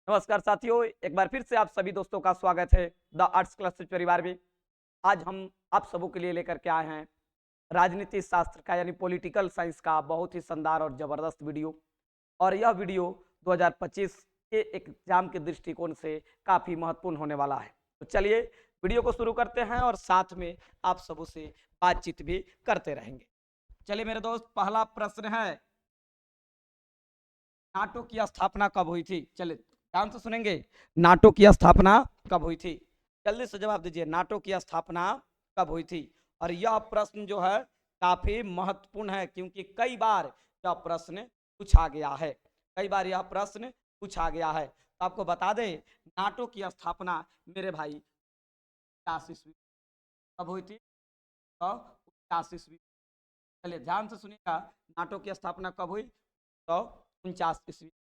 नमस्कार साथियों, एक बार फिर से आप सभी दोस्तों का स्वागत है द आर्ट्स क्लासेस परिवार में। आज हम आप सबों के लिए लेकर के आए हैं राजनीति शास्त्र का यानी पॉलिटिकल साइंस का बहुत ही शानदार और जबरदस्त वीडियो। और यह वीडियो 2025 के एग्जाम के दृष्टिकोण से काफी महत्वपूर्ण होने वाला है। तो चलिए वीडियो को शुरू करते हैं और साथ में आप सबों से बातचीत भी करते रहेंगे। चलिए मेरे दोस्त, पहला प्रश्न है, नाटो की स्थापना कब हुई थी? चलिए ध्यान से सुनेंगे। नाटो की स्थापना कब हुई थी? जल्दी से जवाब दीजिए, नाटो की स्थापना कब हुई थी? और यह प्रश्न जो है काफी महत्वपूर्ण है, क्योंकि कई बार यह प्रश्न पूछा गया है। कई बार यह प्रश्न पूछा गया है। तो आपको बता दें, नाटो की स्थापना मेरे भाई 49वीं कब हुई थी? तो 49वीं। चलिए ध्यान से सुनिएगा, नाटो की स्थापना कब हुई? तो 49वीं।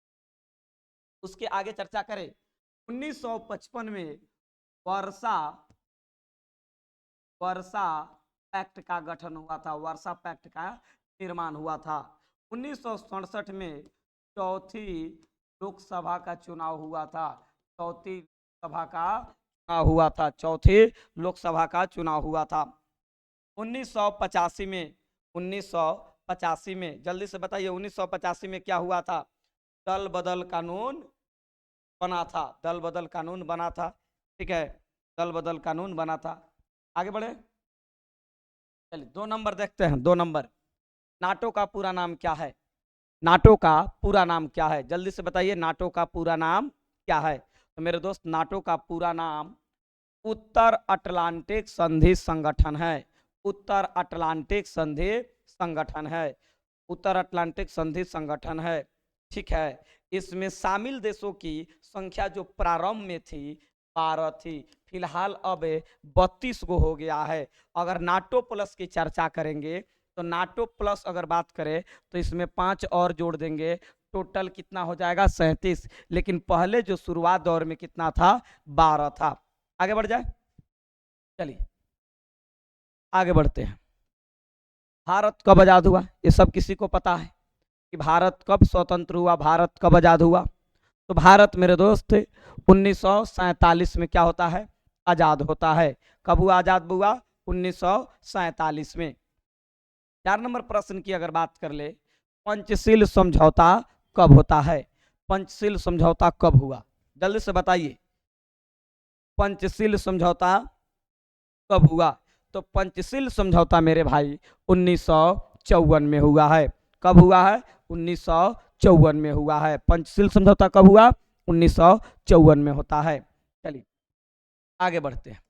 उसके आगे चर्चा करें, 1955 में वर्षा वर्षा पैक्ट का गठन हुआ था। वर्षा पैक्ट का निर्माण हुआ था। 1967 में चौथी लोकसभा का चुनाव हुआ था। चौथी सभा का चुनाव हुआ था। चौथी लोकसभा का चुनाव हुआ था 1985 में। 1985 में जल्दी से बताइए, 1985 में क्या हुआ था? दल बदल कानून बना था। दल बदल कानून बना था। ठीक है, दल बदल कानून बना था। आगे बढ़े, चलिए 2 नंबर देखते हैं। 2 नंबर, नाटो का पूरा नाम क्या है? नाटो का पूरा नाम क्या है? जल्दी से बताइए, नाटो का पूरा नाम क्या है? तो मेरे दोस्त, नाटो का पूरा नाम उत्तर अटलांटिक संधि संगठन है। उत्तर अटलांटिक संधि संगठन है। उत्तर अटलांटिक संधि संगठन है। ठीक है, इसमें शामिल देशों की संख्या जो प्रारंभ में थी 12 थी, फिलहाल अब 32 गो हो गया है। अगर नाटो प्लस की चर्चा करेंगे तो नाटो प्लस अगर बात करें तो इसमें 5 और जोड़ देंगे, टोटल कितना हो जाएगा? 37। लेकिन पहले जो शुरुआत दौर में कितना था? 12 था। आगे बढ़ जाए, चलिए आगे बढ़ते हैं। भारत कब आजाद हुआ? ये सब किसी को पता है कि भारत कब स्वतंत्र हुआ, भारत कब आजाद हुआ? तो भारत मेरे दोस्त 1947 में क्या होता है? आजाद होता है। कब हुआ आजाद? हुआ 1947 में। 4 नंबर प्रश्न की अगर बात कर ले, पंचशील समझौता कब होता है? पंचशील समझौता कब हुआ? जल्दी से बताइए, पंचशील समझौता कब हुआ? तो पंचशील समझौता मेरे भाई 1954 में हुआ है। कब हुआ है? 1954 में हुआ है। पंचशील समझौता कब हुआ? 1954 में होता है। चलिए आगे बढ़ते हैं।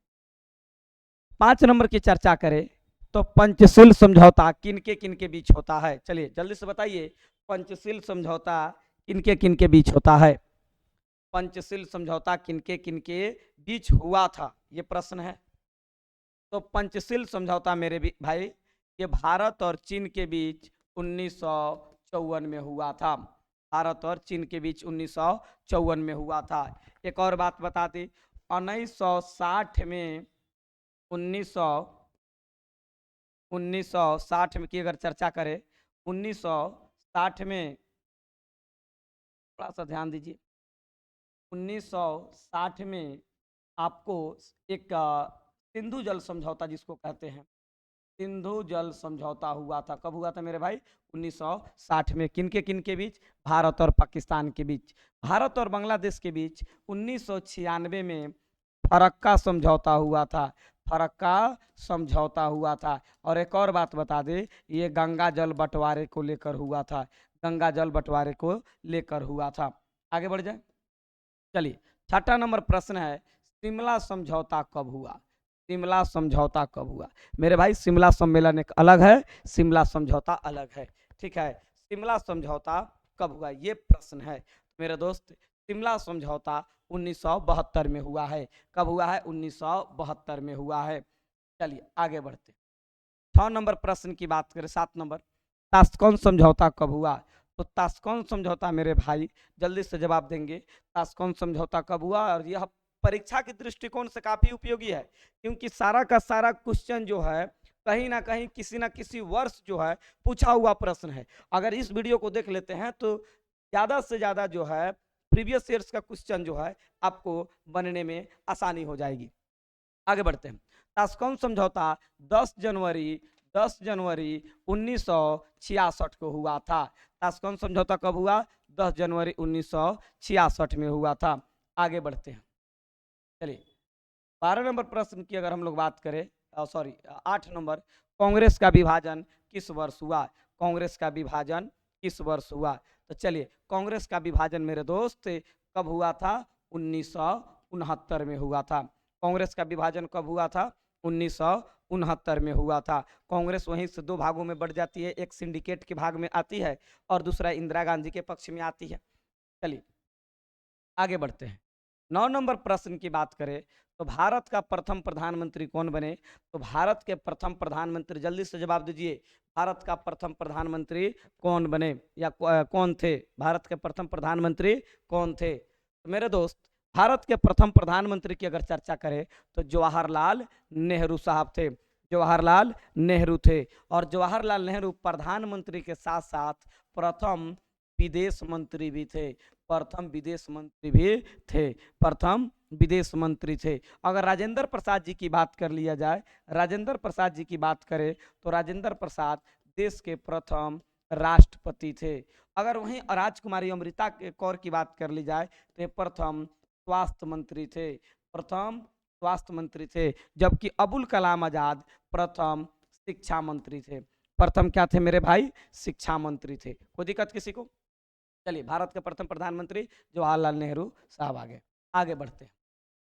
5 नंबर की चर्चा करें तो पंचशील समझौता किनके बीच होता है? चलिए जल्दी से बताइए, पंचशील समझौता किनके बीच होता है? पंचशील समझौता किनके बीच हुआ था, ये प्रश्न है। तो पंचशील समझौता मेरे भाई ये भारत और चीन के बीच 1954 में हुआ था। भारत और चीन के बीच 1954 में हुआ था। एक और बात बता दी, 1960 में 1960 में की अगर चर्चा करें, 1960 में थोड़ा सा ध्यान दीजिए। 1960 में आपको एक सिंधु जल समझौता जिसको कहते हैं, सिंधु जल समझौता हुआ था। कब हुआ था मेरे भाई? 1960 में। किनके बीच? भारत और पाकिस्तान के बीच। भारत और बांग्लादेश के बीच 1996 में फरक्का समझौता हुआ था। फरक्का समझौता हुआ था। और एक और बात बता दें, ये गंगा जल बंटवारे को लेकर हुआ था। गंगा जल बंटवारे को लेकर हुआ था। आगे बढ़ जाए, चलिए 6 नंबर प्रश्न है, शिमला समझौता कब हुआ? शिमला समझौता कब हुआ? मेरे भाई शिमला सम्मेलन एक अलग है, शिमला समझौता अलग है। ठीक है, शिमला समझौता कब हुआ, ये प्रश्न है मेरे दोस्त। शिमला समझौता 1972 में हुआ है। कब हुआ है? 1972 में हुआ है। चलिए आगे बढ़ते। 6 नंबर प्रश्न की बात करें, 7 नंबर, ताशकंद समझौता कब हुआ? तो ताशकंद समझौता मेरे भाई जल्दी से जवाब देंगे, ताशकंद समझौता कब हुआ? और यह परीक्षा के दृष्टिकोण से काफी उपयोगी है, क्योंकि सारा का सारा क्वेश्चन जो है कहीं ना कहीं किसी ना किसी वर्ष जो है पूछा हुआ प्रश्न है। अगर इस वीडियो को देख लेते हैं तो ज्यादा से ज्यादा जो है प्रीवियस ईयर्स का क्वेश्चन जो है आपको बनने में आसानी हो जाएगी। आगे बढ़ते हैं। ताशकंद समझौता 10 जनवरी 1966 को हुआ था। ताशकंद समझौता कब हुआ? 10 जनवरी 1966 में हुआ था। आगे बढ़ते हैं। चलिए 12 नंबर प्रश्न की अगर हम लोग बात करें, सॉरी 8 नंबर, कांग्रेस का विभाजन किस वर्ष हुआ? कांग्रेस का विभाजन किस वर्ष हुआ? तो चलिए कांग्रेस का विभाजन मेरे दोस्त कब हुआ था? 1969 में हुआ था। कांग्रेस का विभाजन कब हुआ था? 1969 में हुआ था। कांग्रेस वहीं से दो भागों में बढ़ जाती है, एक सिंडिकेट के भाग में आती है और दूसरा इंदिरा गांधी के पक्ष में आती है। चलिए आगे बढ़ते हैं। 9 नंबर प्रश्न की बात करें तो भारत का प्रथम प्रधानमंत्री कौन बने? तो भारत के प्रथम प्रधानमंत्री, जल्दी से जवाब दीजिए, भारत का प्रथम प्रधानमंत्री कौन बने या कौन थे? भारत के प्रथम प्रधानमंत्री कौन थे? तो मेरे दोस्त भारत के प्रथम प्रधानमंत्री की अगर चर्चा करें तो जवाहरलाल नेहरू साहब थे। जवाहरलाल नेहरू थे। और जवाहरलाल नेहरू प्रधानमंत्री के साथ साथ प्रथम विदेश मंत्री भी थे। प्रथम विदेश मंत्री भी थे। प्रथम विदेश मंत्री थे। अगर राजेंद्र प्रसाद जी की बात कर लिया जाए, राजेंद्र प्रसाद जी की बात करें तो राजेंद्र प्रसाद देश के प्रथम राष्ट्रपति थे। अगर वहीं राजकुमारी अमृता कौर की बात कर ली जाए तो प्रथम स्वास्थ्य मंत्री थे। प्रथम स्वास्थ्य मंत्री थे। जबकि अबुल कलाम आजाद प्रथम शिक्षा मंत्री थे। प्रथम क्या थे मेरे भाई? शिक्षा मंत्री थे। कोई दिक्कत किसी को? चलिए भारत के प्रथम प्रधानमंत्री जवाहरलाल नेहरू साहब आगे बढ़ते हैं।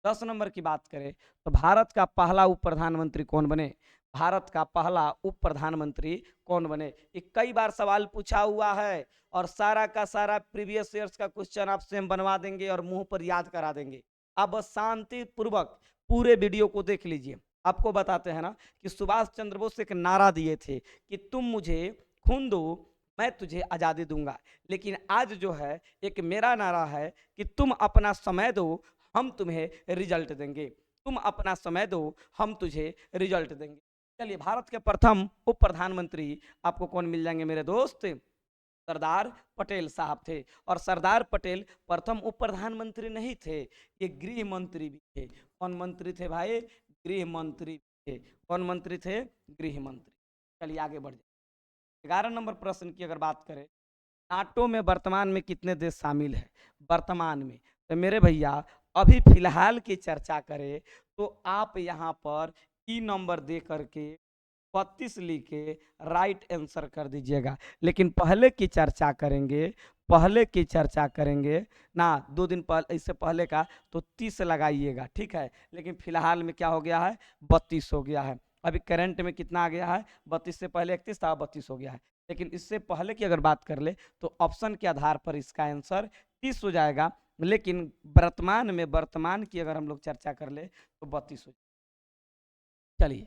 10 नंबर की बात करें तो भारत का पहला उप प्रधानमंत्री कौन बने? भारत का पहला उप प्रधानमंत्री कौन बने? ये कई बार सवाल पूछा हुआ है और सारा का सारा प्रीवियस ईयर्स का क्वेश्चन आपसे हम बनवा देंगे और मुंह पर याद करा देंगे। आप बस शांति पूर्वक पूरे वीडियो को देख लीजिए। आपको बताते हैं ना कि सुभाष चंद्र बोस एक नारा दिए थे कि तुम मुझे खून दो, मैं तुझे आजादी दूंगा। लेकिन आज जो है एक मेरा नारा है कि तुम अपना समय दो, हम तुम्हें रिजल्ट देंगे। तुम अपना समय दो, हम तुझे रिजल्ट देंगे। चलिए भारत के प्रथम उप प्रधानमंत्री आपको कौन मिल जाएंगे मेरे दोस्त? सरदार पटेल साहब थे। और सरदार पटेल प्रथम उप प्रधानमंत्री नहीं थे, ये गृह मंत्री भी थे। कौन मंत्री थे भाई? गृह मंत्री थे। कौन मंत्री थे? गृह मंत्री। चलिए आगे बढ़ जाए। 11 नंबर प्रश्न की अगर बात करें, नाटो में वर्तमान में कितने देश शामिल है? वर्तमान में तो मेरे भैया अभी फिलहाल की चर्चा करें तो आप यहाँ पर ई नंबर दे करके 32 लिख के राइट आंसर कर दीजिएगा। लेकिन पहले की चर्चा करेंगे, पहले की चर्चा करेंगे ना, 2 दिन पहले, इससे पहले का तो 30 लगाइएगा, ठीक है। लेकिन फिलहाल में क्या हो गया है? 32 हो गया है। अभी करंट में कितना आ गया है? 32 से पहले 31 था, 32 हो गया है। लेकिन इससे पहले की अगर बात कर ले तो ऑप्शन के आधार पर इसका आंसर 30 हो जाएगा। लेकिन वर्तमान में, वर्तमान की अगर हम लोग चर्चा कर ले तो 32 हो जाएगा। चलिए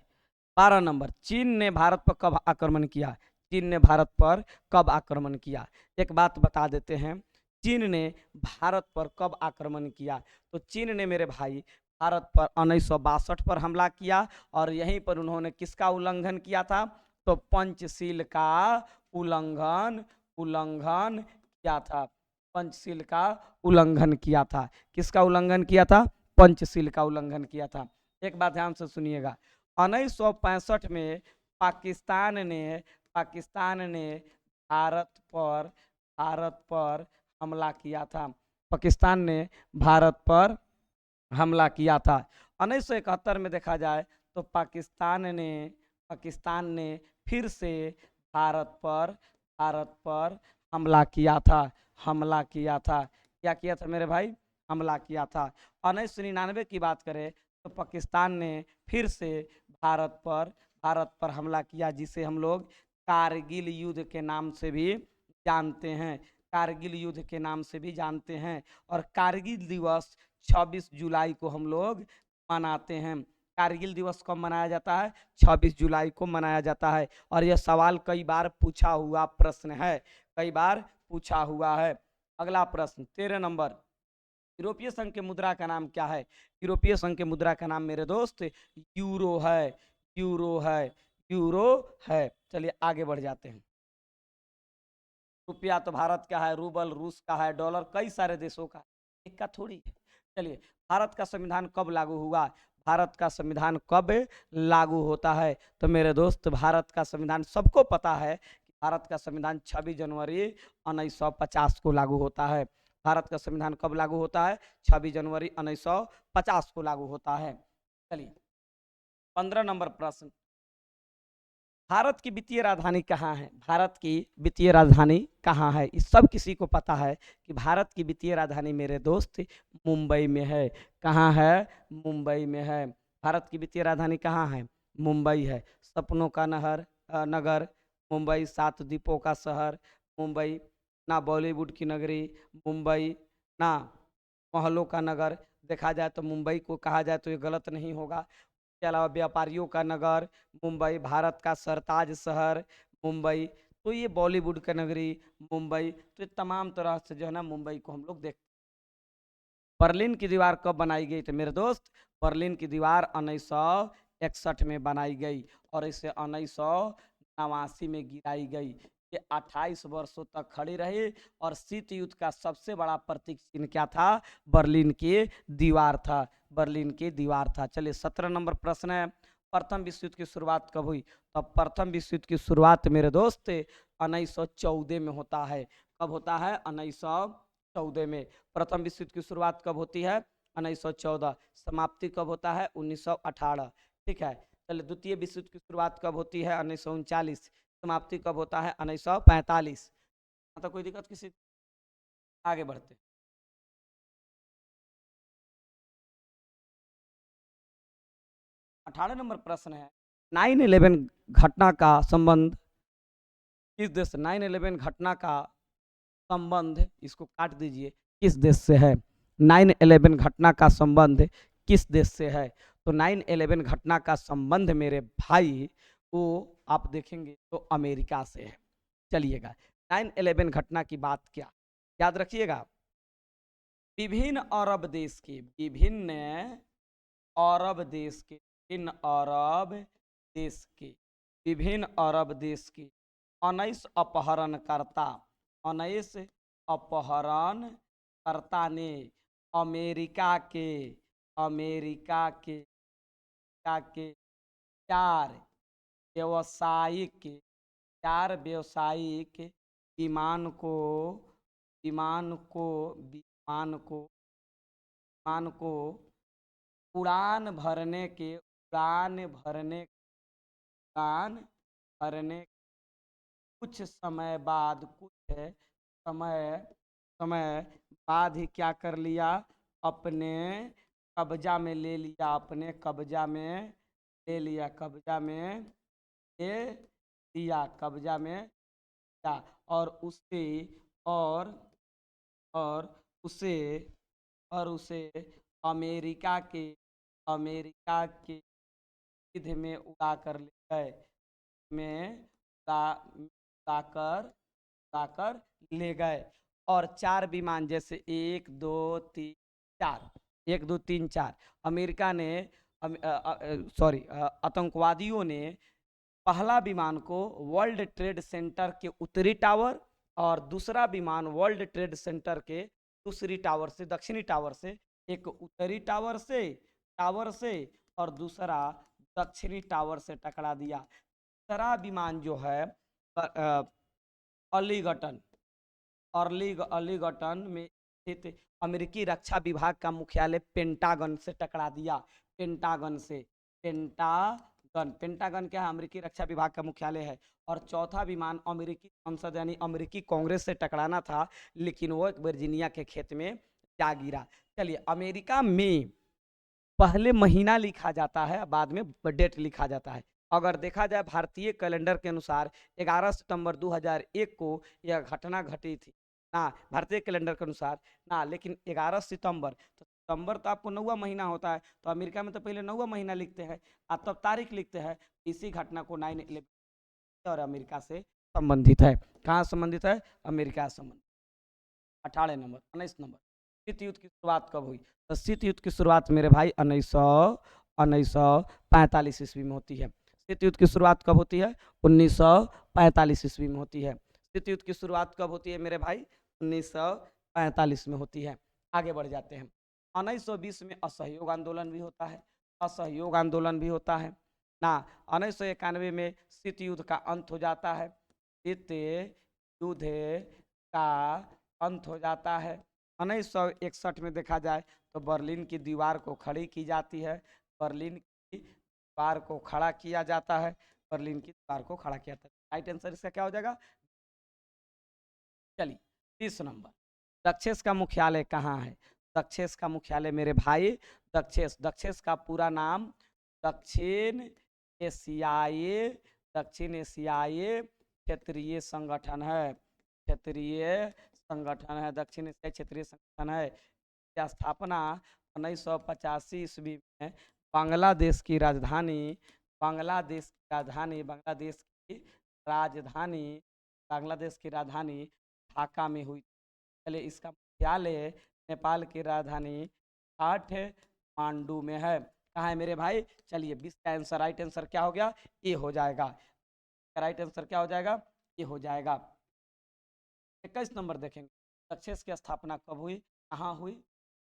12 नंबर, चीन ने भारत पर कब आक्रमण किया? चीन ने भारत पर कब आक्रमण किया? एक बात बता देते हैं, चीन ने भारत पर कब आक्रमण किया? तो चीन ने मेरे भाई भारत पर 1962 पर हमला किया। और यहीं पर उन्होंने किसका उल्लंघन किया था? तो पंचशील का उल्लंघन उल्लंघन किया था। पंचशील का उल्लंघन किया था। किसका उल्लंघन किया था? पंचशील का उल्लंघन किया था। एक बात ध्यान से सुनिएगा, 1965 में पाकिस्तान ने भारत पर हमला किया था। पाकिस्तान ने भारत पर हमला किया था। 1971 में देखा जाए तो पाकिस्तान ने फिर से भारत पर हमला किया था। हमला किया था। क्या किया था मेरे भाई? हमला किया था। 1999 की बात करें तो पाकिस्तान ने फिर से भारत पर हमला किया, जिसे हम लोग कारगिल युद्ध के नाम से भी जानते हैं। कारगिल युद्ध के नाम से भी जानते हैं। और कारगिल दिवस 26 जुलाई को हम लोग मनाते हैं। कारगिल दिवस कब मनाया जाता है? 26 जुलाई को मनाया जाता है। और यह सवाल कई बार पूछा हुआ प्रश्न है, कई बार पूछा हुआ है। अगला प्रश्न 13 नंबर, यूरोपीय संघ के मुद्रा का नाम क्या है? यूरोपीय संघ के मुद्रा का नाम मेरे दोस्त यूरो है। यूरो है। यूरो है। चलिए आगे बढ़ जाते हैं। रुपया तो भारत का है, रूबल रूस का है, डॉलर कई सारे देशों का है, एक का थोड़ी है। चलिए, भारत का संविधान कब लागू हुआ? भारत का संविधान कब लागू होता है? तो मेरे दोस्त, भारत का संविधान सबको पता है कि भारत का संविधान 26 जनवरी 1950 को लागू होता है। भारत का संविधान कब लागू होता है? 26 जनवरी 1950 को लागू होता है। चलिए, 15 नंबर प्रश्न, भारत की वित्तीय राजधानी कहाँ है? भारत की वित्तीय राजधानी कहाँ है? इस सब किसी को पता है कि भारत की वित्तीय राजधानी मेरे दोस्त मुंबई में है। कहाँ है? मुंबई में है। भारत की वित्तीय राजधानी कहाँ है? मुंबई है। सपनों का नगर मुंबई, 7 द्वीपों का शहर मुंबई, ना बॉलीवुड की नगरी मुंबई, ना महलों का नगर। देखा जाए तो मुंबई को कहा जाए तो ये गलत नहीं होगा। के अलावा व्यापारियों का नगर मुंबई, भारत का सरताज शहर मुंबई, तो ये बॉलीवुड का नगरी मुंबई, तो ये तमाम तरह से जो है ना मुंबई को हम लोग देखते हैं। बर्लिन की दीवार कब बनाई गई? तो मेरे दोस्त, बर्लिन की दीवार 1961 में बनाई गई और इसे 1989 में गिराई गई। ये 28 वर्षों तक खड़ी रही और शीत युद्ध का सबसे बड़ा प्रतीक चिन्ह क्या था? बर्लिन की दीवार था। बर्लिन की दीवार था। चलिए, 17 नंबर प्रश्न है, प्रथम विश्व युद्ध की शुरुआत कब हुई? तो प्रथम विश्व युद्ध की शुरुआत मेरे दोस्त 1914 में होता है। कब होता है? 1914 में। प्रथम विश्व युद्ध की शुरुआत कब होती है? 1914। समाप्ति कब होता है? 1918। ठीक है। चलिए, द्वितीय विश्व युद्ध की शुरुआत कब होती है? 1939। समाप्ति कब होता है? 1945। मतलब कोई दिक्कत किसी? आगे बढ़ते। 18 नंबर प्रश्न है, 9/11 घटना का संबंध किस देश से? 9/11 घटना का संबंध, इसको काट दीजिए, किस देश से है? 9/11 घटना का संबंध किस देश से है? तो 9/11 घटना का संबंध मेरे भाई, वो आप देखेंगे तो अमेरिका से है। चलिएगा, 9/11 घटना की बात क्या, याद रखिएगा, विभिन्न अरब देश के विभिन्न अरब देश के विभिन्न अरब देश के विभिन्न अरब देश के 19 अपहरणकर्ता 19 अपहरणकर्ता ने अमेरिका के अमेरिका के चार व्यावसायिक चार व्यावसायिक विमान को विमान को विमान को विमान को उड़ान भरने कुछ समय बाद समय समय बाद ही क्या कर लिया? अपने कब्जा में ले लिया। अपने कब्जा में ले लिया। कब्जा में ले लिया। कब्जा में लिया और उसे और और उसे और उसे अमेरिका के युद्ध में उड़ा कर ले गए। में उड़ाकर ले गए और 4 विमान, जैसे 1 2 3 4, 1 2 3 4, अमेरिका ने सॉरी आतंकवादियों ने पहला विमान को वर्ल्ड ट्रेड सेंटर के उत्तरी टावर और दूसरा विमान वर्ल्ड ट्रेड सेंटर के दूसरी टावर से, दक्षिणी टावर से, एक उत्तरी टावर से और दूसरा दक्षिणी टावर से टकरा दिया। तीसरा विमान जो है अलीगटन में स्थित अमेरिकी रक्षा विभाग का मुख्यालय पेंटागन से टकरा दिया। पेंटागन क्या है? अमेरिकी रक्षा विभाग का मुख्यालय है। और चौथा विमान अमेरिकी संसद यानी अमेरिकी कांग्रेस से टकराना था, लेकिन वो वर्जीनिया के खेत में जा गिरा। चलिए, अमेरिका में पहले महीना लिखा जाता है, बाद में डेट लिखा जाता है। अगर देखा जाए भारतीय कैलेंडर के अनुसार 11 सितंबर 2001 को यह घटना घटी थी ना, भारतीय कैलेंडर के अनुसार ना, लेकिन 11 सितंबर, तो सितंबर तो आपको 9वां महीना होता है, तो अमेरिका में तो पहले 9वां महीना लिखते हैं, अब तब तारीख लिखते हैं। इसी घटना को 9/11 और अमेरिका से संबंधित है। कहाँ संबंधित है? अमेरिका से संबंधित। 18 नंबर 19 नंबर, शीत युद्ध की शुरुआत कब हुई? तो शीत युद्ध की शुरुआत मेरे भाई 1945 ईस्वी में होती है। शीत युद्ध की शुरुआत कब होती है? 1945 ईस्वी में होती है। शीत युद्ध की शुरुआत कब होती है मेरे भाई? 1945 में होती है। आगे बढ़ जाते हैं। 1920 में असहयोग आंदोलन भी होता है, असहयोग आंदोलन भी होता है ना। 1991 में शीत युद्ध का अंत हो जाता है, शीत युद्ध का अंत हो जाता है। 1961 में देखा जाए तो बर्लिन की दीवार को खड़ी की जाती है, बर्लिन की दीवार को खड़ा किया जाता है, बर्लिन की दीवार को खड़ा किया जाता है। राइट आंसर इसका क्या हो जाएगा? चलिए 30 नंबर, दक्षेस का मुख्यालय कहाँ है? दक्षेस का मुख्यालय मेरे भाई, दक्षेस, दक्षेस का पूरा नाम दक्षिण एशियाई, दक्षिण एशियाई क्षेत्रीय संगठन है, क्षेत्रीय संगठन है, दक्षिण एशियाई क्षेत्रीय संगठन है। इसकी स्थापना 1985 ईस्वी में बांग्लादेश की राजधानी, बांग्लादेश की राजधानी, बांग्लादेश की राजधानी, बांग्लादेश की राजधानी ढाका में हुई। चलिए इसका मुख्यालय नेपाल की राजधानी काठमांडू में है। कहाँ है मेरे भाई? चलिए 20 का आंसर, राइट आंसर क्या हो गया? ये हो जाएगा। राइट आंसर क्या हो जाएगा? ये हो जाएगा। 21 नंबर देखेंगे, दक्षेस की स्थापना कब हुई, कहाँ हुई?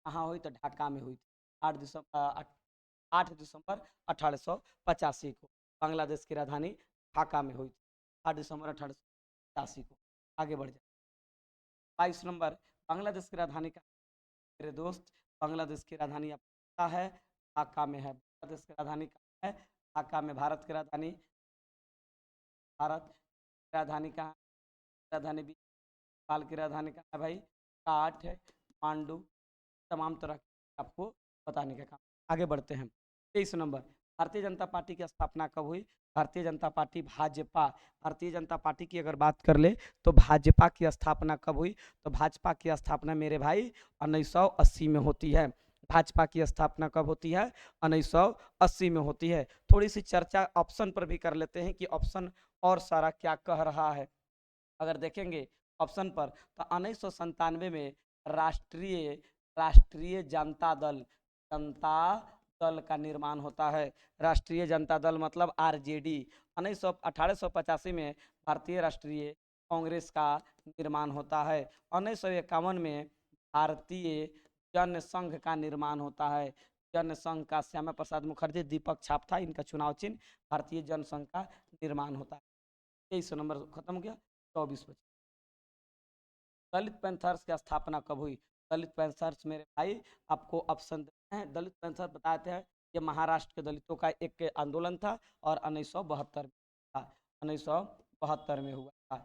कहाँ हुई? तो ढाका में हुई थी 8 दिसंबर 1885 को। बांग्लादेश की राजधानी ढाका में हुई थी 8 दिसंबर 1885 को। आगे बढ़ जाए। 22 नंबर, बांग्लादेश की राजधानी का मेरे दोस्त, बांग्लादेश की राजधानी आपका है ढाका में है। बांग्लादेश की राजधानी कहाँ है? ढाका में। भारत की राजधानी, भारत की राजधानी कहाँ? राजधानी भी, नेपाल की राजधानी कहाँ है भाई? काठमांडू। तमाम तरह के आपको बताने का काम। आगे बढ़ते हैं। 23 नंबर, भारतीय जनता पार्टी की स्थापना कब हुई? भारतीय जनता पार्टी, भाजपा, भारतीय जनता पार्टी की अगर बात कर ले तो भाजपा की स्थापना कब हुई? तो भाजपा की स्थापना मेरे भाई 1980 में होती है। भाजपा की स्थापना कब होती है? 1980 में होती है। थोड़ी सी चर्चा ऑप्शन पर भी कर लेते हैं कि ऑप्शन और सारा क्या कह रहा है। अगर देखेंगे ऑप्शन पर तो 1997 में राष्ट्रीय राष्ट्रीय जनता दल, जनता दल का निर्माण होता है। राष्ट्रीय जनता दल मतलब आरजेडी। 1885 में भारतीय राष्ट्रीय कांग्रेस का निर्माण होता है। 1951 में भारतीय जनसंघ का निर्माण होता है। जनसंघ का श्यामा प्रसाद मुखर्जी, दीपक छाप था इनका चुनाव चिन्ह। भारतीय जनसंघ का निर्माण होता है। 23 नंबर खत्म हो गया। 24 बचे। दलित पैंथर्स की स्थापना कब हुई? दलित पैंथर्स मेरे भाई आपको ऑप्शन देते हैं। दलित पैंथर बताते हैं, ये महाराष्ट्र के दलितों का एक आंदोलन था और 1972 में था, 1972 में हुआ था।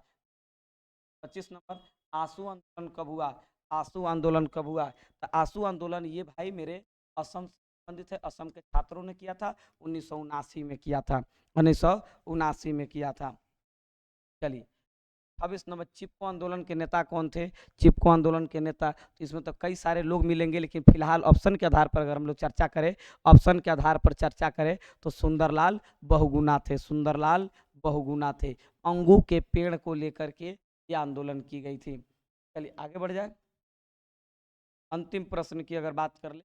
25 नंबर, आंसू आंदोलन कब हुआ? आंसू आंदोलन कब हुआ? तो आंसू आंदोलन ये भाई मेरे असम से संबंधित है, असम के छात्रों ने किया था, 1979 में किया था, 1979 में किया था। चलिए 26 नंबर, चिपको आंदोलन के नेता कौन थे? चिपको आंदोलन के नेता, तो इसमें तो कई सारे लोग मिलेंगे, लेकिन फिलहाल ऑप्शन के आधार पर अगर हम लोग चर्चा करें, ऑप्शन के आधार पर चर्चा करें तो सुंदरलाल बहुगुणा थे, सुंदरलाल बहुगुणा थे। अंगू के पेड़ को लेकर के ये आंदोलन की गई थी। चलिए आगे बढ़ जाए। अंतिम प्रश्न की अगर बात कर ले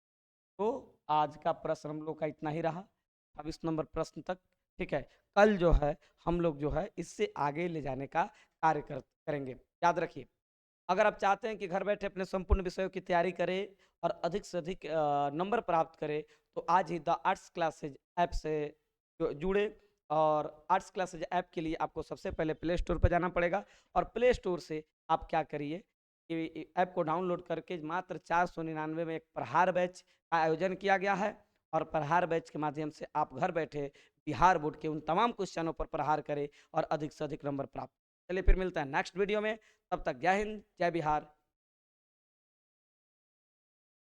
तो आज का प्रश्न हम लोग का इतना ही रहा, 26 नंबर प्रश्न तक। ठीक है, कल जो है हम लोग जो है इससे आगे ले जाने का कार्य करेंगे। याद रखिए, अगर आप चाहते हैं कि घर बैठे अपने संपूर्ण विषयों की तैयारी करें और अधिक से अधिक नंबर प्राप्त करें तो आज ही द आर्ट्स क्लासेज ऐप से जुड़े। और आर्ट्स क्लासेज ऐप के लिए आपको सबसे पहले प्ले स्टोर पर जाना पड़ेगा और प्ले स्टोर से आप क्या करिए कि ऐप को डाउनलोड करके मात्र 499 में एक प्रहार बैच का आयोजन किया गया है और प्रहार बैच के माध्यम से आप घर बैठे बिहार बोर्ड के उन तमाम क्वेश्चनों पर प्रहार करें और अधिक से अधिक नंबर प्राप्त। चलिए फिर मिलते हैं नेक्स्ट वीडियो में, तब तक जय हिंद, जय बिहार,